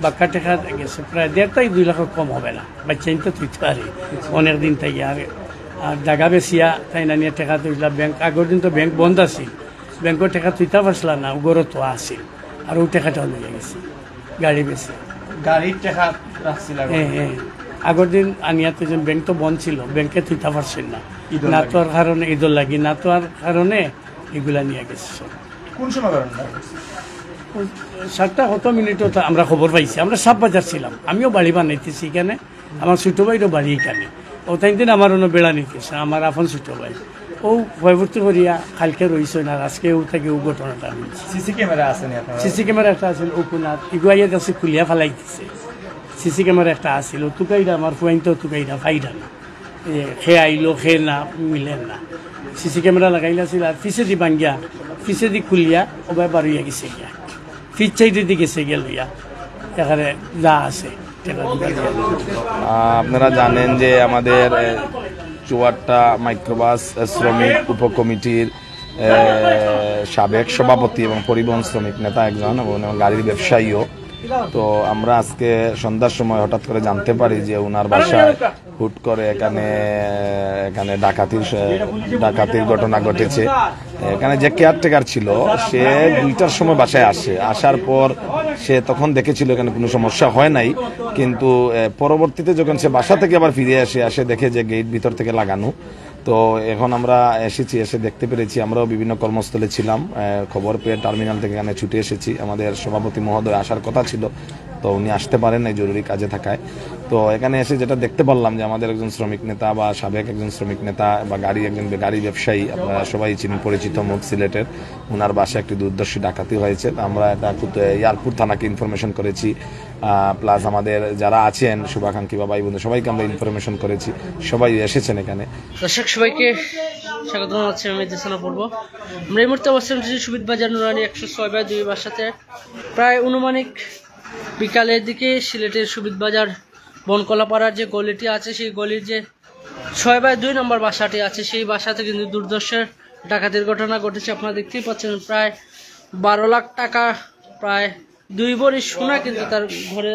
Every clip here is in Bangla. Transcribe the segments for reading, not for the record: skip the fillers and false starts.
বাক্কা টাকা গেছে প্রায় 1.5 থেকে 2 লাখ কম হবে না বাচ্চা তো তুইতে পারি অনেক দিন থেকে আর জায়গা বেশিয়া তাই না নিয়ে টাকা তুইলা ব্যাংক আগের দিন তো ব্যাংক বন্ধ আছিল ব্যাংকের টাকা তুইতে পারছিলাম না গরো তো আসিল আর ওই টাকাটাও নিয়ে গেছে গাড়ি বেশি গাড়ির টাকা রাখছিল হ্যাঁ আগের দিন আনিয়া তো ব্যাংক তো বন্ধ ছিল ব্যাংকে তুইতে পারছেন না না তো আর কারণে ঈদর লাগি না তো আর কারণে এগুলা নিয়ে গেছে কোন সময় করেন 7টা কত মিনিটও আমরা খবর পাইছি আমরা সাপ বাজার ছিলাম আমিও বাড়ি বানাইতেছি এখানে আমার ছোটো ভাইরও বাড়ি এখানে ও তাই দিন আমার অন্য বেড়া নিতেছে আমার আপন ছোটো ভাই ও ভয়ভর্তি করিয়া কালকে রয়েছে না আজকে ও থেকে ও ঘটনাটা মিলছে সিসি ক্যামেরা আছে সিসি ক্যামেরা একটা আছিল ও কোনার ইগুয়াইয়া কাছে খুলিয়া ফেলাই দিছে সিসি ক্যামেরা একটা আছিল তুকাইরা আমার ফুয়াইনতো তুকাইরা ফাইডা না খে আইলো খে না মিলেন না সিসি ক্যামেরা লাগাইলা ছিল আর পিছে দি ভাঙ্গিয়া পিছে দি খুলিয়া ওবাই বাড়িয়া গেছে গিয়া ফিচ চাইতে দি গেছে গিয়া লইয়া এখানে যা আছে আপনারা জানেন যে আমাদের চুয়াট্টা মাইক্রোবাস শ্রমিক উপকমিটির সাবেক সভাপতি এবং পরিবহন শ্রমিক নেতা একজন এবং গাড়ির ব্যবসায়ীও তো আমরা আজকে সন্ধ্যার সময় হঠাৎ করে জানতে পারি যে ওনার বাসায় হুট করে এখানে ডাকাতির ঘটনা ঘটেছে। এখানে যে কেয়ারটেকার ছিল সে 2টার সময় বাসায় আসে, আসার পর সে তখন দেখেছিল এখানে কোনো সমস্যা হয় নাই, কিন্তু পরবর্তীতে যখন সে বাসা থেকে আবার ফিরে আসে দেখে যে গেট ভিতর থেকে লাগানো। তো এখন আমরা এসে দেখতে পেরেছি, আমরাও বিভিন্ন কর্মস্থলে ছিলাম, খবর পেয়ে টার্মিনাল থেকে এখানে ছুটে এসেছি। আমাদের সভাপতি মহোদয় আসার কথা ছিল, তো উনি আসতে পারেন নাই জরুরি কাজে থাকায়। তো এখানে এসে যেটা দেখতে পারলাম যে আমাদের একজন শ্রমিক নেতা বা সাবেক একজন শ্রমিক নেতা বা গাড়ি ব্যবসায়ী, আপনারা সবাই চিনেন, পরিচিত মুখ সিলেটের, ওনার বাসায় একটি দুর্দর্শী ডাকাতি হয়েছে। আমরা এটা এয়ারপোর্ট থানাকে ইনফরমেশন করেছি, প্লাস আমাদের যারা আছেন শুভাকাঙ্ক্ষী বা ভাই বন্ধু সবাইকে আমরা ইনফরমেশন করেছি, সবাই এসেছেন এখানে। দর্শক সবাইকে স্বাগত জানাচ্ছি, আমি দেশনা পড়ব। আমরা এই মুহূর্তে অবস্থান করছি সুবিধ বাজার নুরানি 106/2 বাসাতে। প্রায় অনুমানিক বিকালের দিকে সিলেটের সুবিধ বাজার বনকলাপাড়ার যে গলিটি আছে, সেই গলির যে 6/2 নম্বর বাসাটি আছে, সেই বাসাতে কিন্তু দুর্দর্শের ডাকাতির ঘটনা ঘটেছে। আপনারা দেখতেই পাচ্ছেন, প্রায় 12 লাখ টাকা, প্রায় 2 ভরি সোনা কিন্তু তার ঘরে।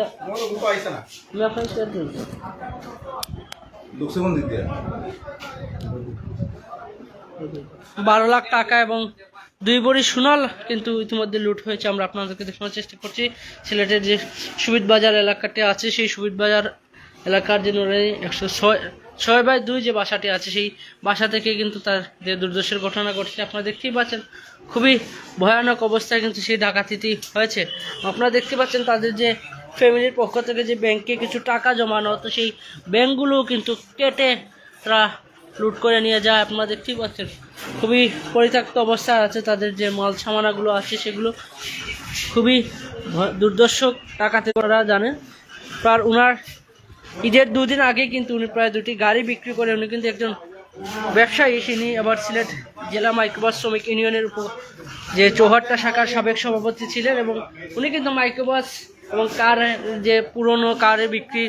12 লাখ টাকা এবং 2 ভরি সোনাল কিন্তু ইতিমধ্যে লুট হয়েছে। আমরা আপনাদেরকে দেখানোর চেষ্টা করছি। সিলেটের যে সুবিধ বাজার এলাকাটি আছে, সেই সুবিধ বাজার এলাকার যে 106/2 যে বাসাটি আছে, সেই বাসা থেকে কিন্তু তার যে দুর্দর্শের ঘটনা ঘটছে। আপনারা দেখতেই পাচ্ছেন, খুবই ভয়ানক অবস্থায় কিন্তু সেই ডাকাতিটি হয়েছে। আপনারা দেখতে পাচ্ছেন তাদের যে ফ্যামিলির পক্ষ থেকে যে ব্যাংকে কিছু টাকা জমানো হতো, সেই ব্যাংকগুলোও কিন্তু কেটে তারা লুট করে নিয়ে যায়। আপনারা দেখতেই পাচ্ছেন, খুবই পরিত্যক্ত অবস্থায় আছে। তাদের যে মাল সামানাগুলো আছে, সেগুলো খুবই দুর্দর্শক ডাকাতি করা জানে। প্রায় উনার ঈদের 2 দিন আগে কিন্তু উনি প্রায় 2টি গাড়ি বিক্রি করে, উনি কিন্তু একজন ব্যবসায়ী। তিনি আবার সিলেট জেলা মাইক্রোবাস শ্রমিক ইউনিয়নের উপর যে চৌহাট্টা শাখার সাবেক সভাপতি ছিলেন, এবং উনি কিন্তু মাইক্রোবাস এবং কার যে পুরনো কারে বিক্রি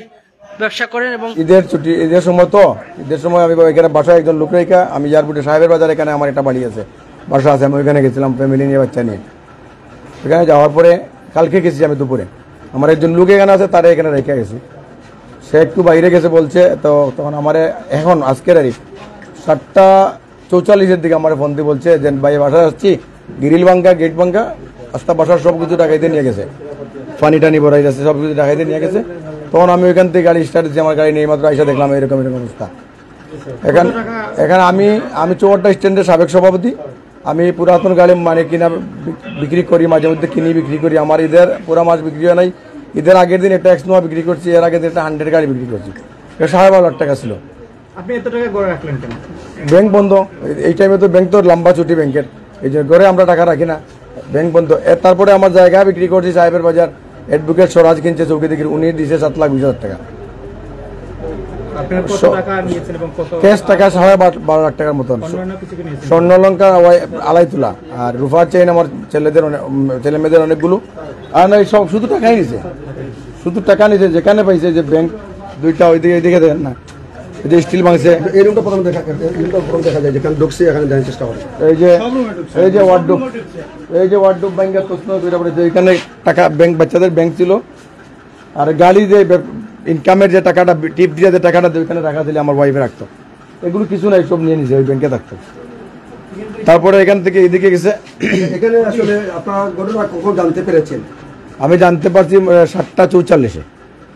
ব্যবসা করেন। এবং ঈদের সময় আমি এখানে বাসায় একজন লোক রেখা, আমি এয়ারপোর্টে সাহেবের বাজার, এখানে আমার একটা বাড়ি আছে, বাসা আছে, আমি ওইখানে গেছিলাম ফ্যামিলি নিয়ে, বাচ্চা নিয়ে। এখানে যাওয়ার পরে কালকে গেছি আমি দুপুরে, আমার একজন লোক এখানে আছে, তারা এখানে রেখে গেছি। সে একটু বাইরে গেছে বলছে, তো তখন আমার এখন আজকের 7:44 দিকে আমার ফোন দিয়ে বলছে যে ভাই বাসায় আসছি, গ্রিল ভাঙ্গা, গেট ভাঙ্গা, রাস্তা বাসার সব কিছু ডাকাইতে নিয়ে গেছে, পানি টানি ভরাই যাচ্ছে, সব কিছু ডাকাইতে নিয়ে গেছে। তখন আমি ওইখান থেকে গাড়ি স্টার্ট দিচ্ছি, আমার গাড়ি নেই মাত্র আইসা দেখলাম এরকম অবস্থা। এখানে আমি চৌহাট্টা স্ট্যান্ডের সাবেক সভাপতি, আমি পুরাতন গাড়ি মানে কিনা বিক্রি করি, মাঝে মধ্যে কিনি বিক্রি করি। আমার ঈদের পুরা মাস বিক্রি হয় নাই, ঈদের আগের দিন একটা এক্সনোয়া বিক্রি করছি, এর আগের দিন একটা 100 গাড়ি বিক্রি করছি, 12.5 লাখ টাকা ছিল। আপনি এত টাকা গড়ে রাখলেন কেন? ব্যাংক বন্ধ এই টাইমে, তো ব্যাংক তো লম্বা ছুটি ব্যাংকের, এই যে ঘরে আমরা টাকা রাখি না, ব্যাংক বন্ধ। তারপরে আমার জায়গা বিক্রি করছি সাহেবের বাজার, অ্যাডভোকেট স্বরাজ কিনছে চৌকি দিকে, উনি দিয়েছে 7,20,000 টাকা ক্যাশ টাকা, 12.5 লাখ টাকার মতন। স্বর্ণলঙ্কা আলাই তোলা আর রুফার চেইন আমার ছেলে মেয়েদের অনেকগুলো, আর না সব শুধু টাকাই নিছে, শুধু টাকা নিছে। যেখানে পাইছে যে ব্যাংক 2টা ওইদিকে দেখেন না, এই যে স্টিল ভাঙছে, এই রুমটা প্রথম দেখা যায়, যেখানে ঢুকছে এখানে জানার চেষ্টা করে, এই যে ওয়ার্ডরোব ভাঙ্গা প্রশ্ন, এখানে টাকা ব্যাংক, বাচ্চাদের ব্যাংক ছিল, আর গাড়ি যে ইনকামের যে টাকাটা টিপ দিয়ে যে টাকাটা ওইখানে রাখা দিলে আমার ওয়াইফে রাখতো, এগুলো কিছু নাই, সব নিয়ে নিছে, ওই ব্যাংকে থাকতো। তারপরে এখান থেকে এইদিকে গেছে। এখানে আসলে আপনারা ঘটনা কখন জানতে পেরেছেন? আমি জানতে পারছি 7:44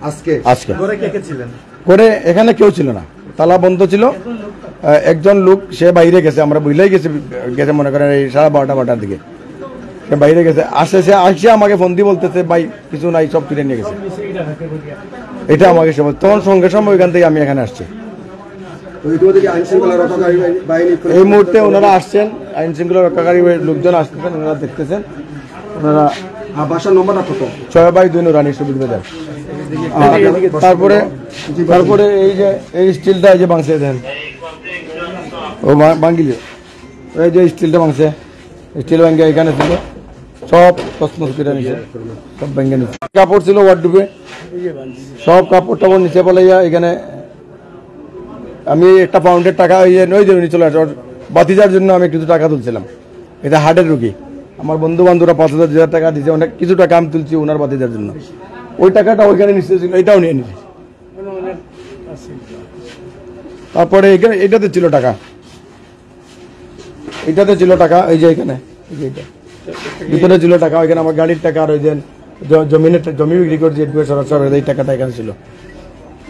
আজকে আজকে। ঘরে কে কে ছিলেন? করে এখানে কেউ ছিল না, তালা বন্ধ ছিল। একজন লোক সে বাইরে গেছে, আমরা বুঝলেই গেছে মনে করেন এই 12:30 দিকে সে বাইরে গেছে। সে আসে আমাকে ফোন দিয়ে বলতেছে ভাই কিছু নাই, সব তুলে নিয়ে গেছে, এটা আমাকে সে তখন সঙ্গে সঙ্গে ওইখান থেকে আমি এখানে আসছি। এই মুহূর্তে ওনারা আসছেন, আইন শৃঙ্খলা রক্ষাকারী লোকজন আসতেছেন, ওনারা দেখতেছেন। ওনারা বাসার নম্বরটা কত? 6/2 নুরানি সুবিধ বাজার। তারপরে এই যে এই স্টিলটা এই যে ভাঙছে দেন, ও ভাঙিল, এই যে স্টিলটা ভাঙছে, স্টিল ভাঙে এখানে ছিল, সব তসমস করে নিছে, সব ভেঙে নিচ্ছে। কাপড় ছিল ওয়ার্ডরোবে, সব কাপড় টাপড় নিচে বলে এখানে। আমি একটা পাউন্ডের টাকা ওই জন্য চলে আসে, বাতিজার জন্য আমি কিছু টাকা তুলছিলাম। এটা হার্টের রুগী, আমার বন্ধু বান্ধবরা 5,000 টাকা দিয়েছে, অনেক কিছু টাকা আমি তুলছি ওনার বাতিজার জন্য। ওই টাকাটা ওইখানে নিচে ছিল, এটাও নিয়ে নিছে। তারপরে এখানে এটাতে ছিল টাকা, এটাতে ছিল টাকা, এই যে এখানে ভিতরে ছিল টাকা, ওইখানে আমার গাড়ির টাকা, আর ওই যে জমি বিক্রি করছি এই টাকাটা এখানে ছিল,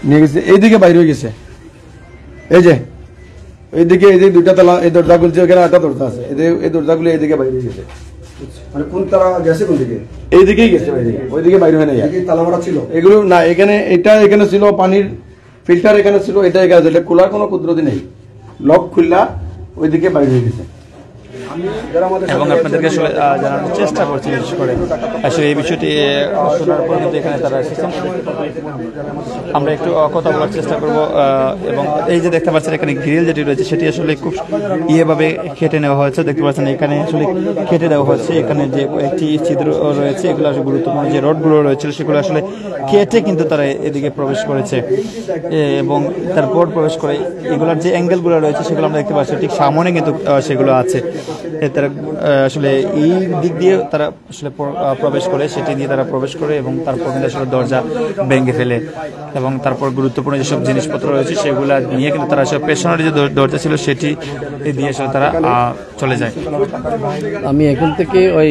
নিয়ে গেছে। এইদিকে বাইরে হয়ে গেছে, এই যে এইদিকে এই যে 2টা তালা, এই দরজা খুলছে, ওইখানে 8টা দরজা আছে, এই দরজাগুলো এইদিকে বাইরে হয়ে গেছে। মানে কোন তারা গেছে কোন দিকে? এইদিকেই গেছে, ওইদিকে বাইরে হয় না। তালা মারা ছিল এগুলো না, এখানে এখানে ছিল পানির ফিল্টার, এখানে ছিল, এটা এখানে ছিল, খোলার কোনো কুদরতি নেই, লক খুললা ওইদিকে বাইরে হয়ে গেছে। এবং আপনাদেরকে আসলে জানানোর চেষ্টা করছি, বিশেষ করে আসলে এই বিষয়টি শোনার পর কিন্তু এখানে তারা এসেছেন। আমরা একটু কথা বলার চেষ্টা করব। এবং এই যে দেখতে পাচ্ছেন এখানে গ্রিল যেটি রয়েছে সেটি আসলে খুব ইয়েভাবে কেটে নেওয়া হয়েছে। দেখতে পাচ্ছেন এখানে আসলে কেটে দেওয়া হয়েছে। এখানে যে কয়েকটি ছিদ্র রয়েছে, এগুলো আসলে গুরুত্বপূর্ণ যে রডগুলো রয়েছিল সেগুলো আসলে কেটে কিন্তু তারা এদিকে প্রবেশ করেছে, এবং তারপর প্রবেশ করে এগুলোর যে অ্যাঙ্গেলগুলো রয়েছে সেগুলো আমরা দেখতে পাচ্ছি ঠিক সামনে কিন্তু সেগুলো আছে। তারা আসলে এই দিক দিয়ে তারা আসলে প্রবেশ করে, সেটি দিয়ে তারা প্রবেশ করে এবং তারপর কিন্তু আসলে দরজা ভেঙে ফেলে, এবং তারপর গুরুত্বপূর্ণ যেসব জিনিসপত্র রয়েছে সেগুলো নিয়ে কিন্তু তারা আসলে পেছনের যে দরজা ছিল সেটি দিয়ে আসলে তারা চলে যায়। আমি এখন থেকে ওই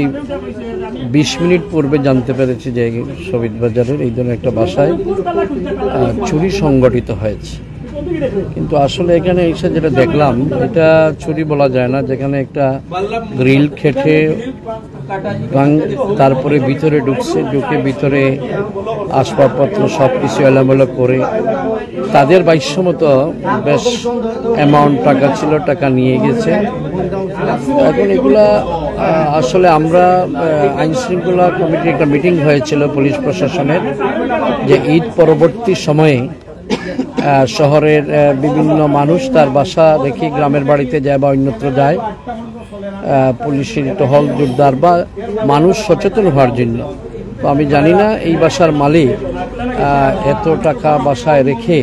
20 মিনিট পূর্বে জানতে পেরেছি যে শহীদ বাজারের এই ধরনের একটা বাসায় চুরি সংগঠিত হয়েছে, কিন্তু আসলে এখানে এসে যেটা দেখলাম এটা চুরি বলা যায় না। যেখানে একটা গ্রিল খেটে তারপরে ভিতরে ঢুকে ভিতরে আসবাবপত্র সব কিছু এলোমেলো করে তাদের বাক্যমতো বেশ অ্যামাউন্ট টাকা ছিল, টাকা নিয়ে গেছে। এখন এগুলা আসলে আমরা আইন শৃঙ্খলা কমিটির একটা মিটিং হয়েছিল পুলিশ প্রশাসনের, যে ঈদ পরবর্তী সময়ে শহরের বিভিন্ন মানুষ তার বাসা রেখে গ্রামের বাড়িতে যায় বা অন্যত্র যায়, পুলিশের টহল জোরদার বা মানুষ সচেতন হওয়ার জন্য। তো আমি জানি না এই বাসার মালিক এত টাকা বাসায় রেখে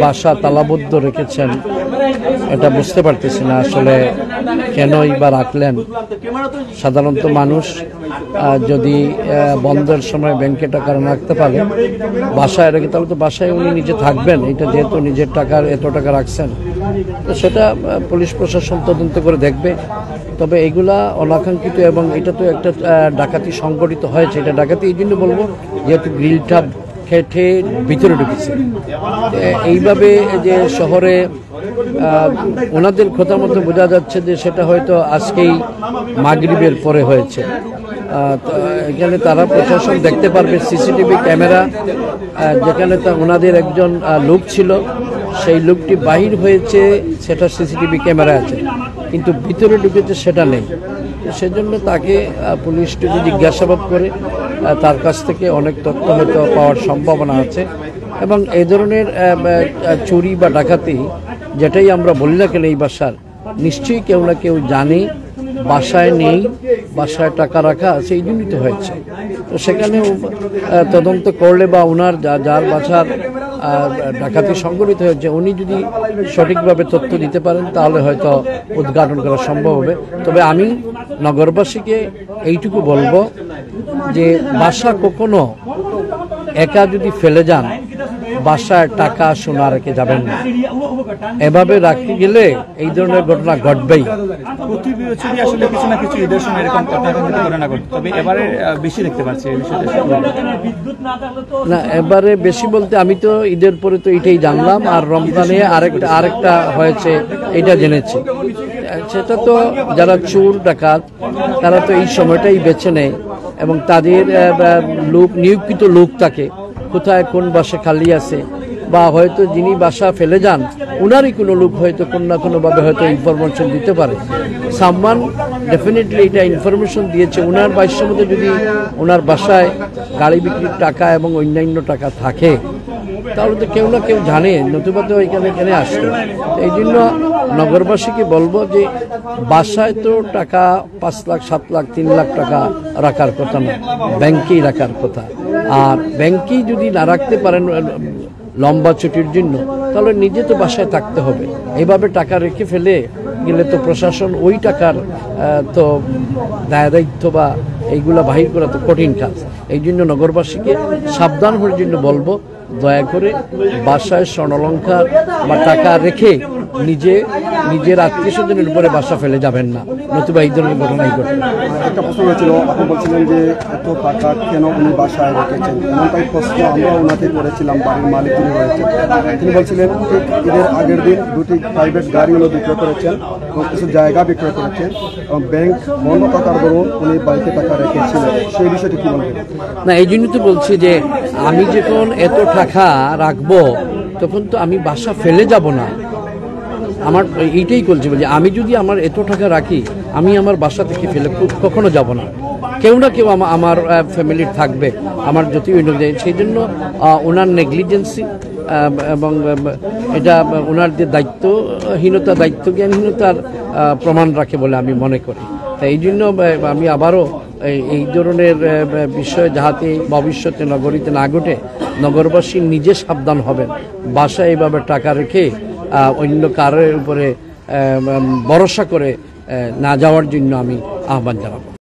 বাসা তালাবদ্ধ রেখেছেন, এটা বুঝতে পারতেছি না আসলে কেনই বা রাখলেন। সাধারণত মানুষ যদি বন্ধের সময় ব্যাংকে টাকা রাখতে পারে, বাসায় রেখে, তাহলে তো বাসায় উনি নিজে থাকবেন। এটা যেহেতু নিজের টাকার এত টাকা রাখছেন, তো সেটা পুলিশ প্রশাসন তদন্ত করে দেখবে। তবে এগুলা অনাকাঙ্ক্ষিত, এবং এটা তো একটা ডাকাতি সংগঠিত হয়েছে। এটা ডাকাতি এই জন্য বলবো যেহেতু গ্রিলটা খেটে ভিতরে ঢুকেছে। এইভাবে যে শহরে ওনাদের কথার মধ্যে বোঝা যাচ্ছে যে সেটা হয়তো আজকেই মাগরিবের পরে হয়েছে। এখানে তারা প্রশাসন দেখতে পারবে সিসিটিভি ক্যামেরা, যেখানে ওনাদের একজন লোক ছিল, সেই লোকটি বাহির হয়েছে সেটা সিসিটিভি ক্যামেরা আছে, কিন্তু ভিতরে ঢুকেছে সেটা নেই। সেজন্য তাকে পুলিশ যদি জিজ্ঞাসাবাদ করে তার কাছ থেকে অনেক তথ্য হয়তো পাওয়ার সম্ভাবনা আছে। এবং এই ধরনের চুরি বা ডাকাতি যেটাই আমরা বলি না কেন এই বাসার, নিশ্চয়ই কেউ না কেউ জানে বাসায় নেই, বাসায় টাকা রাখা আছে, এই জন্যই তো হয়েছে। তো সেখানে তদন্ত করলে বা ওনার যার বাসার ডাকাতি সংঘটিত হয়েছে উনি যদি সঠিকভাবে তথ্য দিতে পারেন তাহলে হয়তো উদ্ঘাটন করা সম্ভব হবে। তবে আমি নগরবাসীকে এইটুকু বলবো যে বাসা কখনো একা যদি ফেলে যান বাসায় টাকা সোনা রেখে যাবেন না, এভাবে রাখতে গেলে এই ধরনের ঘটনা ঘটবেই। প্রতি বছরই আসলে কিছু না কিছু ঈদের সময় এরকম ঘটনা ঘটে, তবে এবারে বেশি দেখতে পাচ্ছি এই বিষয়টা। না এবারে বেশি বলতে আমি তো ঈদের পরে তো এটাই জানলাম, আর রমজানে আরেকটা হয়েছে এটা জেনেছি। সেটা তো যারা চোর ডাকাত তারা তো এই সময়টাই বেছে নেয় এবং তাদের নিয়োগকৃত লোক থাকে কোথায় কোন বাসা খালি আছে, বা হয়তো যিনি বাসা ফেলে যান উনারই কোনো লোক হয়তো কোনো না কোনোভাবে হয়তো ইনফরমেশন দিতে পারে। সামওয়ান ডেফিনেটলি এটা ইনফরমেশন দিয়েছে। ওনার বাসার মধ্যে যদি ওনার বাসায় গাড়ি বিক্রির টাকা এবং অন্যান্য টাকা থাকে তাহলে তো কেউ না কেউ জানে, নতুবা তো এখানে আসতো। এই জন্য নগরবাসীকে বলবো যে বাসায় তো টাকা 5 লাখ 7 লাখ 3 লাখ টাকা রাখার কথা না, ব্যাংকেই রাখার কথা। আর ব্যাংকেই যদি না রাখতে পারেন লম্বা ছুটির জন্য তাহলে নিজে তো বাসায় থাকতে হবে। এইভাবে টাকা রেখে ফেলে গেলে তো প্রশাসন ওই টাকার তো দায়িত্ব বা এইগুলা বাহির করা তো কঠিন কাজ। এই জন্য নগরবাসীকে সাবধান হওয়ার জন্য বলবো দয়া করে বাসায় স্বর্ণালংকার বা টাকা রেখে নিজের আত্মীয় স্বজনের উপরে বাসা ফেলে যাবেন না, নতুবা এই ধরনের ঘটনাই ঘটবে। একটা প্রশ্ন হয়েছিল, আপনি বলছিলেন যে এত টাকা কেন উনি বাসায় রেখেছেন, এমনটাই প্রশ্ন আমরা ওনাকে করেছিলাম, বাড়ির মালিক যিনি রয়েছেন। তিনি বলছিলেন ঠিক ঈদের আগের দিন 2টি প্রাইভেট গাড়িগুলো বিক্রয় করেছেন এবং কিছু জায়গা বিক্রয় করেছেন এবং ব্যাংক বন্ধ থাকার দরুন উনি বাড়িতে টাকা রেখেছিলেন, সেই বিষয়টি কি বলবেন? না এই জন্য তো বলছি যে আমি যখন এত টাকা রাখবো তখন তো আমি বাসা ফেলে যাব না। আমার এইটাই বলছি যে আমি যদি আমার এত টাকা রাখি আমি আমার বাসা থেকে ফেলে কখনো যাব না। কেউ না কেউ আমার ফ্যামিলির থাকবে, আমার যতই অনুযায়ী। সেই জন্য ওনার নেগলিজেন্সি এবং এটা ওনার যে দায়িত্বজ্ঞানহীনতার প্রমাণ রাখে বলে আমি মনে করি। তাই এই জন্য আমি আবারও এই ধরনের বিষয় যাহাতে ভবিষ্যতে নগরীতে না ঘটে নগরবাসী নিজে সাবধান হবেন, বাসায় এইভাবে টাকা রেখে অন্য কারোর উপরে ভরসা করে না যাওয়ার জন্য আমি আহ্বান জানাবো।